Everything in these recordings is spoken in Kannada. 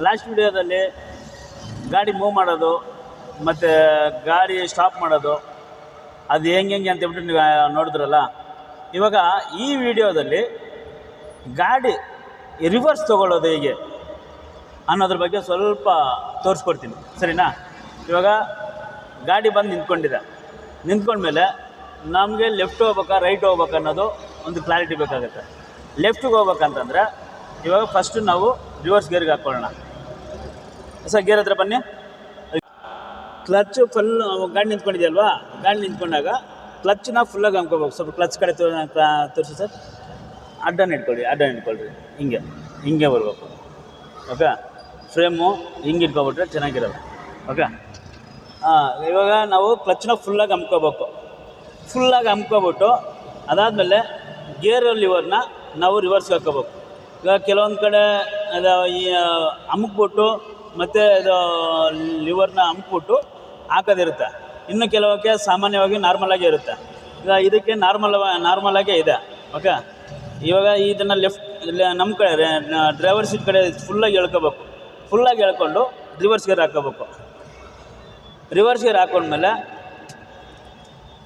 ಲಾಸ್ಟ್ ವಿಡಿಯೋದಲ್ಲಿ ಗಾಡಿ ಮೂವ್ ಮಾಡೋದು ಮತ್ತು ಗಾಡಿ ಸ್ಟಾಪ್ ಮಾಡೋದು ಅದು ಹೆಂಗೆ ಅಂತೇಳ್ಬಿಟ್ಟು ನೀವು ನೋಡಿದ್ರಲ್ಲ. ಇವಾಗ ಈ ವಿಡಿಯೋದಲ್ಲಿ ಗಾಡಿ ರಿವರ್ಸ್ ತೊಗೊಳ್ಳೋದು ಹೇಗೆ ಅನ್ನೋದ್ರ ಬಗ್ಗೆ ಸ್ವಲ್ಪ ತೋರಿಸ್ಕೊಡ್ತೀನಿ, ಸರಿನಾ? ಇವಾಗ ಗಾಡಿ ಬಂದು ನಿಂತ್ಕೊಂಡ್ಮೇಲೆ ನಮಗೆ ಲೆಫ್ಟ್ ಹೋಗ್ಬೇಕಾ ರೈಟ್ ಹೋಗ್ಬೇಕಾ ಅನ್ನೋದು ಒಂದು ಕ್ಲಾರಿಟಿ ಬೇಕಾಗುತ್ತೆ. ಲೆಫ್ಟಿಗೆ ಹೋಗ್ಬೇಕಂತಂದರೆ ಇವಾಗ ಫಸ್ಟು ನಾವು ರಿವರ್ಸ್ ಗೇರ್ಗೆ ಹಾಕ್ಕೊಳ್ಳೋಣ. ಸರ್ ಗೇರ್ ಹತ್ರ ಬನ್ನಿ. ಕ್ಲಚ್ಚು ಫುಲ್ ಗಾಡಿ ನಿಂತ್ಕೊಂಡಿದೆಯಲ್ವಾ, ಗಾಡಿ ನಿಂತ್ಕೊಂಡಾಗ ಕ್ಲಚ್ನ ಫುಲ್ಲಾಗಿ ಅಮ್ಕೋಬೇಕು. ಸ್ವಲ್ಪ ಕ್ಲಚ್ ಕಡೆ ತೋರಿಸಿ ಸರ್. ಅಡ್ಡನ ಇಟ್ಕೊಳ್ರಿ, ಹಿಂಗೆ ಬರ್ಬೇಕು. ಓಕೆ, ಫ್ರೇಮು ಹಿಂಗೆ ಇಟ್ಕೊಬಿಟ್ರೆ ಚೆನ್ನಾಗಿರೋದು. ಓಕೆ, ಇವಾಗ ನಾವು ಕ್ಲಚ್ನ ಫುಲ್ಲಾಗಿ ಅಮ್ಕೋಬಿಟ್ಟು ಅದಾದಮೇಲೆ ಗೇರ್ ಲಿವರ್ನ ನಾವು ರಿವರ್ಸ್ಗೆ ಹಾಕ್ಕೋಬೇಕು. ಇವಾಗ ಕೆಲವೊಂದು ಕಡೆ ಅದು ಈ ಅಮ್ಕ್ಬಿಟ್ಟು ಮತ್ತು ಇದು ಲಿವರ್ನ ಅಮ್ಕ್ಬಿಟ್ಟು ಹಾಕೋದಿರುತ್ತೆ. ಇನ್ನು ಕೆಲವಕ್ಕೆ ಸಾಮಾನ್ಯವಾಗಿ ನಾರ್ಮಲಾಗೇ ಇರುತ್ತೆ. ಈಗ ಇದಕ್ಕೆ ನಾರ್ಮಲಾಗೇ ಇದೆ. ಓಕೆ, ಇವಾಗ ಇದನ್ನು ನಮ್ಮ ಕಡೆ ಡ್ರೈವರ್ ಸೀಟ್ ಕಡೆ ಫುಲ್ಲಾಗಿ ಎಳ್ಕೊಂಡು ರಿವರ್ಸ್ ಗೇರ್ ಹಾಕ್ಕೋಬೇಕು. ರಿವರ್ಸ್ ಗೇರ್ ಹಾಕೊಂಡ್ಮೇಲೆ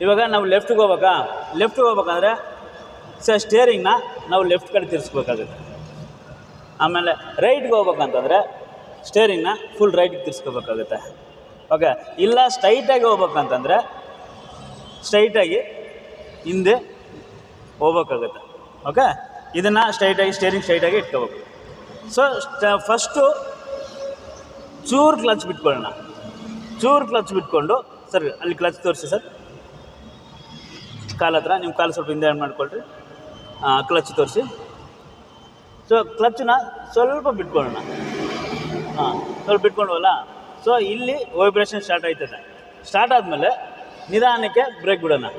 ಇವಾಗ ನಾವು ಲೆಫ್ಟಿಗೆ ಹೋಗ್ಬೇಕಂದ್ರೆ ಸ್ಟೇರಿಂಗ್ನ ನಾವು ಲೆಫ್ಟ್ ಕಡೆ ತಿರ್ಸ್ಬೇಕಾಗುತ್ತೆ. ಆಮೇಲೆ ರೈಟ್ಗೆ ಹೋಗ್ಬೇಕಂತಂದರೆ ಸ್ಟೇರಿಂಗ್ನ ಫುಲ್ ರೈಟಿಗೆ ತಿರ್ಸ್ಕೋಬೇಕಾಗುತ್ತೆ. ಓಕೆ, ಇಲ್ಲ ಸ್ಟ್ರೈಟಾಗಿ ಹೋಗ್ಬೇಕಂತಂದರೆ ಸ್ಟ್ರೈಟಾಗಿ ಹಿಂದೆ ಹೋಗ್ಬೇಕಾಗುತ್ತೆ. ಓಕೆ, ಇದನ್ನು ಸ್ಟೇರಿಂಗ್ ಸ್ಟ್ರೈಟಾಗಿ ಇಟ್ಕೋಬೇಕು. ಸೊ ಫಸ್ಟು ಚೂರು ಕ್ಲಚ್ ಬಿಟ್ಕೊಂಡು ಸರ್ ಅಲ್ಲಿ ಕ್ಲಚ್ ತೋರಿಸಿ ಸರ್. ಕಾಲ ಹತ್ರ ನಿಮ್ಮ ಕಾಲು ಸ್ವಲ್ಪ ಹಿಂದೆ ಮಾಡ್ಕೊಳ್ರಿ. ಕ್ಲಚ್ ತೋರಿಸಿ. ಸೊ ಕ್ಲಚ್ನ ಸ್ವಲ್ಪ ಬಿಟ್ಕೊಳ್ಳೋಣ. ಸ್ವಲ್ಪ ಬಿಟ್ಕೊಂಡ್ವಲ್ಲ, ಸೊ ಇಲ್ಲಿ ವೈಬ್ರೇಷನ್ ಸ್ಟಾರ್ಟ್ ಆಯ್ತದೆ. ಸ್ಟಾರ್ಟ್ ಆದಮೇಲೆ ನಿಧಾನಕ್ಕೆ ಬ್ರೇಕ್ ಬಿಡೋಣ.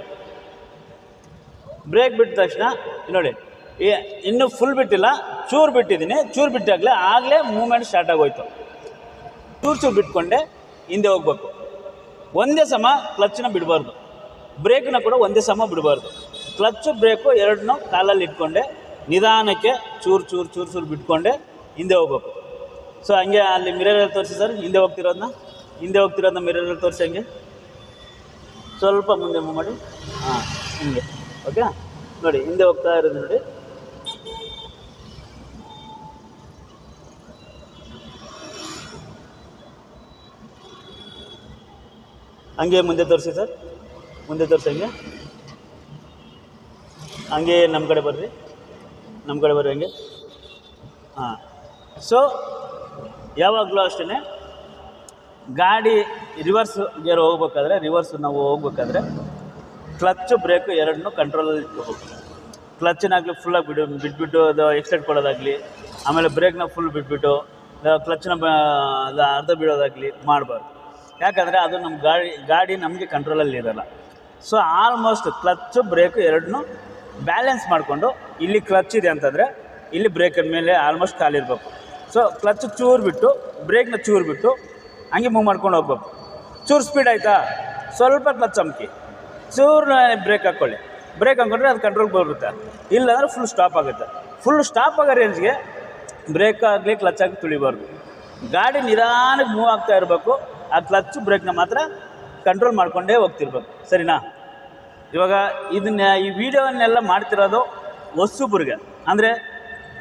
ಬ್ರೇಕ್ ಬಿಟ್ಟ ತಕ್ಷಣ ನೋಡಿ, ಇನ್ನೂ ಫುಲ್ ಬಿಟ್ಟಿಲ್ಲ, ಚೂರು ಬಿಟ್ಟಿದ್ದೀನಿ. ಚೂರು ಆಗಲೇ ಮೂಮೆಂಟ್ ಸ್ಟಾರ್ಟ್ ಆಗೋಯ್ತು. ಚೂರು ಬಿಟ್ಕೊಂಡೆ ಹಿಂದೆ ಹೋಗ್ಬೇಕು. ಒಂದೇ ಸಮ ಕ್ಲಚ್ನ ಬಿಡಬಾರ್ದು, ಬ್ರೇಕ್ನ ಕೂಡ ಒಂದೇ ಸಮ ಬಿಡಬಾರ್ದು. ಕ್ಲಚ್ಚು ಬ್ರೇಕು ಎರಡನ್ನೂ ಕಾಲಲ್ಲಿ ಇಟ್ಕೊಂಡೆ ನಿಧಾನಕ್ಕೆ ಚೂರು ಬಿಟ್ಕೊಂಡೆ ಹಿಂದೆ ಹೋಗ್ಬೇಕು. ಸೊ ಹಂಗೆ ಅಲ್ಲಿ ಮಿರರಲ್ಲಿ ತೋರಿಸಿ ಸರ್. ಹಿಂದೆ ಹೋಗ್ತಿರೋದನ್ನ ಮಿರರಲ್ಲಿ ತೋರಿಸಿ. ಹಂಗೆ ಸ್ವಲ್ಪ ಮುಂದೆ ಮೂವ್ ಮಾಡಿ. ಹಿಂಗೆ. ಓಕೆ, ನೋಡಿ ಹಿಂದೆ ಹೋಗ್ತಾ ಇರೋದು ನೋಡಿ. ಹಂಗೆ ಮುಂದೆ ತೋರಿಸಿ ಸರ್. ಹಂಗೆ ನಮ್ಮ ಕಡೆ ಬರ್ರಿ ಹಂಗೆ. ಸೊ ಯಾವಾಗಲೂ ಅಷ್ಟೇ ಗಾಡಿ ರಿವರ್ಸ್ ಗೇರ್ ನಾವು ಹೋಗ್ಬೇಕಾದ್ರೆ ಕ್ಲಚ್ಚು ಬ್ರೇಕು ಎರಡನ್ನೂ ಕಂಟ್ರೋಲಲ್ಲಿ ಇಟ್ಕೋಬೇಕು. ಕ್ಲಚ್ನಾಗಲಿ ಫುಲ್ಲಾಗಿ ಬಿಟ್ಬಿಟ್ಟು ಅದು ಎಕ್ಸೈಟ್ ಕೊಡೋದಾಗಲಿ, ಆಮೇಲೆ ಬ್ರೇಕ್ನ ಫುಲ್ ಬಿಟ್ಬಿಟ್ಟು ಕ್ಲಚ್ನ ಅರ್ಧ ಬಿಡೋದಾಗಲಿ ಮಾಡಬಾರ್ದು. ಯಾಕಂದರೆ ಅದು ನಮ್ಮ ಗಾಡಿ ನಮಗೆ ಕಂಟ್ರೋಲಲ್ಲಿ ಇರೋಲ್ಲ. ಸೊ ಆಲ್ಮೋಸ್ಟ್ ಕ್ಲಚ್ಚು ಬ್ರೇಕು ಎರಡನ್ನೂ ಬ್ಯಾಲೆನ್ಸ್ ಮಾಡಿಕೊಂಡು, ಇಲ್ಲಿ ಕ್ಲಚ್ ಇದೆ ಅಂತಂದರೆ ಇಲ್ಲಿ ಬ್ರೇಕಿನ ಮೇಲೆ ಆಲ್ಮೋಸ್ಟ್ ಕಾಲಿರಬೇಕು. ಸೊ ಕ್ಲಚ್ ಚೂರು ಬಿಟ್ಟು ಬ್ರೇಕ್ನ ಚೂರು ಬಿಟ್ಟು ಹಂಗೆ ಮೂವ್ ಮಾಡ್ಕೊಂಡು ಹೋಗ್ಬೇಕು. ಚೂರು ಸ್ಪೀಡ್ ಆಯಿತಾ, ಸ್ವಲ್ಪ ಕ್ಲಚ್ ಅಮ್ಕಿ, ಚೂರು ಬ್ರೇಕ್ ಹಾಕ್ಕೊಳ್ಳಿ. ಬ್ರೇಕ್ ಹಾಕ್ಕೊಂಡ್ರೆ ಅದು ಕಂಟ್ರೋಲ್ಗೆ ಬರುತ್ತೆ. ಇಲ್ಲಾಂದರೆ ಫುಲ್ ಸ್ಟಾಪ್ ಆಗುತ್ತೆ. ಫುಲ್ ಸ್ಟಾಪ್ ಆಗೋ ರೇಂಜ್ಗೆ ಬ್ರೇಕ್ ಆಗಲಿ ಕ್ಲಚ್ ಆಗಿ ತುಳಿಬಾರ್ದು. ಗಾಡಿ ನಿಧಾನಕ್ಕೆ ಮೂವ್ ಆಗ್ತಾ ಇರಬೇಕು. ಆ ಕ್ಲಚ್ಚು ಬ್ರೇಕ್ನ ಮಾತ್ರ ಕಂಟ್ರೋಲ್ ಮಾಡ್ಕೊಂಡೇ ಹೋಗ್ತಿರ್ಬೇಕು, ಸರಿನಾ? ಇವಾಗ ಈ ವಿಡಿಯೋವನ್ನೆಲ್ಲ ಮಾಡ್ತಿರೋದು ಹೊಸಬ್ರಿಗೆ, ಅಂದರೆ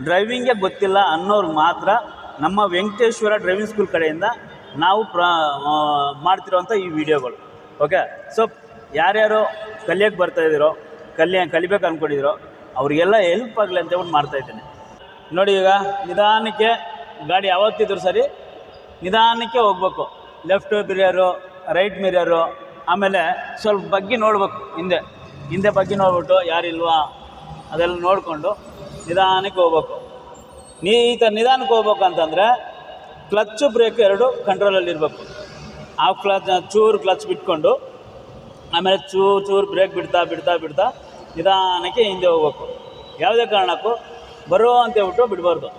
ಡ್ರೈವಿಂಗೇ ಗೊತ್ತಿಲ್ಲ ಅನ್ನೋರು ಮಾತ್ರ ನಮ್ಮ ವೆಂಕಟೇಶ್ವರ ಡ್ರೈವಿಂಗ್ ಸ್ಕೂಲ್ ಕಡೆಯಿಂದ ನಾವು ಮಾಡ್ತಿರೋವಂಥ ಈ ವಿಡಿಯೋಗಳು. ಓಕೆ, ಸೊ ಯಾರ್ಯಾರು ಕಲಿಯೋಕ್ಕೆ ಬರ್ತಾಯಿದ್ದೀರೋ, ಕಲಿಬೇಕು ಅಂದ್ಕೊಂಡಿದ್ದೀರೋ ಅವ್ರಿಗೆಲ್ಲ ಹೆಲ್ಪ್ ಆಗಲಿ ಅಂತ ಹೇಳ್ಬಿಟ್ಟು ಮಾಡ್ತಾಯಿದ್ದೀನಿ. ನೋಡಿ, ಈಗ ನಿಧಾನಕ್ಕೆ ಗಾಡಿ ಯಾವತ್ತಿದ್ರು ಸರಿ ನಿಧಾನಕ್ಕೆ ಹೋಗ್ಬೇಕು. ಲೆಫ್ಟ್ ಮಿರರು, ರೈಟ್ ಮಿರರು, ಆಮೇಲೆ ಸ್ವಲ್ಪ ಬಗ್ಗಿ ನೋಡ್ಬೇಕು. ಹಿಂದೆ ಬಗ್ಗಿ ನೋಡ್ಬಿಟ್ಟು ಯಾರಿಲ್ವಾ ಅದೆಲ್ಲ ನೋಡಿಕೊಂಡು ನಿಧಾನಕ್ಕೆ ಹೋಗ್ಬೇಕು. ಈ ಥರ ನಿಧಾನಕ್ಕೆ ಹೋಗ್ಬೇಕು ಅಂತಂದರೆ ಕ್ಲಚ್ಚು ಬ್ರೇಕ್ ಎರಡು ಕಂಟ್ರೋಲಲ್ಲಿರಬೇಕು. ಆ ಚೂರು ಕ್ಲಚ್ ಬಿಟ್ಕೊಂಡು ಆಮೇಲೆ ಚೂರು ಬ್ರೇಕ್ ಬಿಡ್ತಾ ನಿಧಾನಕ್ಕೆ ಹಿಂದೆ ಹೋಗ್ಬೇಕು. ಯಾವುದೇ ಕಾರಣಕ್ಕೂ ಬರೋ ಅಂತೇಳ್ಬಿಟ್ಟು ಬಿಡಬಾರ್ದು.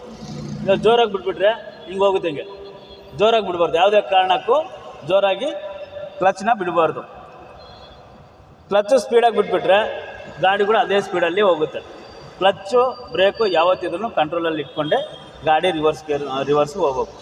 ಈಗ ಜೋರಾಗಿ ಬಿಟ್ಬಿಟ್ರೆ ಹಿಂಗೆ ಹೋಗುತ್ತೆ. ಹಿಂಗೆ ಜೋರಾಗಿ ಬಿಡಬಾರ್ದು. ಯಾವುದೇ ಕಾರಣಕ್ಕೂ ಜೋರಾಗಿ ಕ್ಲಚ್ನ ಬಿಡಬಾರ್ದು. ಕ್ಲಚ್ಚು ಸ್ಪೀಡಾಗಿ ಬಿಟ್ಬಿಟ್ರೆ ಗಾಡಿ ಕೂಡ ಅದೇ ಸ್ಪೀಡಲ್ಲಿ ಹೋಗುತ್ತೆ. ಕ್ಲಚ್ಚು ಬ್ರೇಕು ಯಾವತ್ತಿದ್ರೂ ಕಂಟ್ರೋಲಲ್ಲಿ ಇಟ್ಕೊಂಡೆ ಗಾಡಿ ರಿವರ್ಸ್ಗೆ ಹೋಗ್ಬೇಕು.